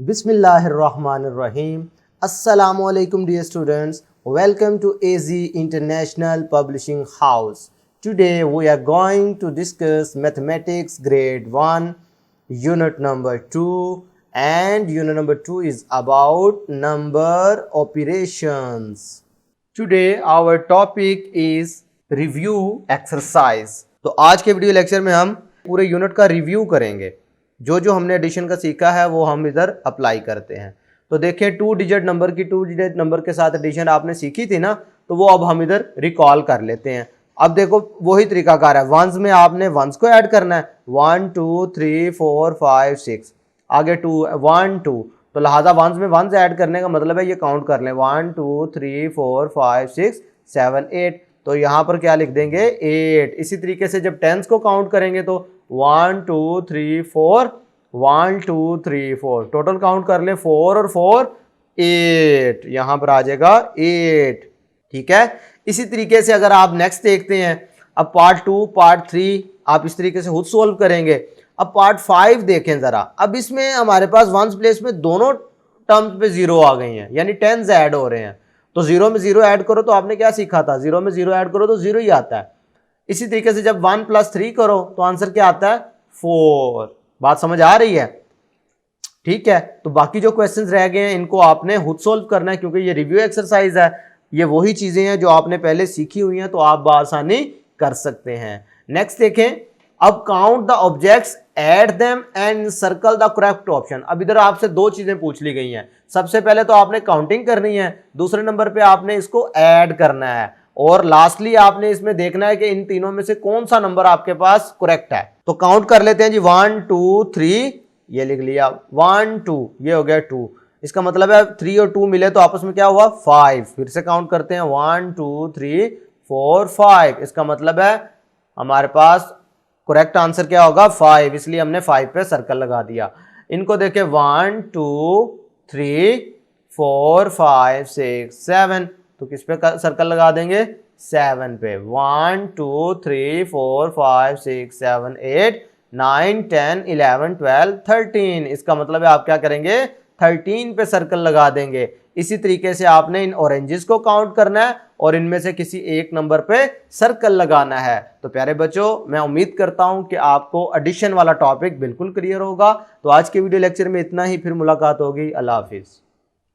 Bismillahirrahmanirrahim. Assalamualaikum dear students. Welcome to AZ International Publishing House. Today we are going to discuss Mathematics Grade 1 Unit number 2, and Unit number 2 is about number operations. Today our topic is review exercise. तो आज के video lecture में हम पूरे unit का review करेंगे। जो जो हमने एडिशन का सीखा है वो हम इधर अप्लाई करते हैं। तो देखिए 2 डिजिट नंबर की 2 डिजिट नंबर के साथ एडिशन आपने सीखी थी ना, तो वो अब हम इधर रिकॉल कर लेते हैं। अब देखो वही तरीकाकार है, वंस में आपने वंस को ऐड करना है, 1 2 3 4 5 6, आगे 2 1 2, तो लिहाजा वंस में वंस ऐड करने का मतलब है ये काउंट कर लें 1 2 3 4 5 6 7 8, तो यहाँ पर क्या लिख देंगे 8। इसी तरीके से जब टेंस को काउंट करेंगे तो 1 2 3 4 1 2 3 4, टोटल काउंट कर ले 4 और 4 8, यहाँ पर आ जाएगा 8। ठीक है, इसी तरीके से अगर आप नेक्स्ट देखते हैं, अब पार्ट 2 पार्ट 3 आप इस तरीके से खुद सोल्व करेंगे। अब पार्ट 5 देखें जरा, अब इसमें हमारे पास वंस प्लेस में दोनों टर्म्स पे 0 आ गई हैं, यानी टेंस ऐड हो रहे हैं। तो 0 में 0 ऐड करो तो आपने क्या सीखा था, 0 में 0 ऐड करो तो 0 ही आता है। इसी तरीके से जब 1 + 3 करो तो आंसर क्या आता है 4। बात समझ आ रही है? ठीक है, तो बाकी जो क्वेश्चंस रह गए हैं इनको आपने खुद सोल्व करना है, क्योंकि ये रिव्यू एक्सरसाइज है। ये वही चीजें हैं जो आपने पहले सीखी हुई हैं, तो आप बआसानी कर सकते हैं। नेक्स्ट देखें, अब count the objects, add them and circle the correct option. अब इधर आपसे दो चीजें पूछ ली गई हैं। सबसे पहले तो आपने काउंटिंग करनी है, दूसरे नंबर पे आपने इसको ऐड करना है, और लास्टली आपने इसमें देखना है कि इन तीनों में से कौन सा नंबर आपके पास करेक्ट है। तो काउंट कर लेते हैं जी, 1 2 3, ये लिख लिया 1 2, ये हो गया 2, इसका मतलब है 3 और 2 मिले तो आपस में क्या हुआ 5। फिर से काउंट करते हैं 1 2 3 4 5, इसका मतलब है हमारे पास करेक्ट आंसर क्या होगा 5, इसलिए हमने 5 पे सर्कल लगा दिया। इनको देखें 1 2 3 4 5 6 7, तो किस पे सर्कल लगा देंगे 7 पे। 1 2 3 4 5 6 7 8 9 10 11 12 13, इसका मतलब है आप क्या करेंगे 13 पे सर्कल लगा देंगे। इसी तरीके से आपने इन ऑरेंजेस को काउंट करना है और इनमें से किसी एक नंबर पे सर्कल लगाना है। तो प्यारे बच्चों, मैं उम्मीद करता हूं कि आपको एडिशन वाला टॉपिक बिल्कुल क्लियर होगा। तो आज के वीडियो लेक्चर में इतना ही, फिर मुलाकात होगी। अल्लाह हाफिज।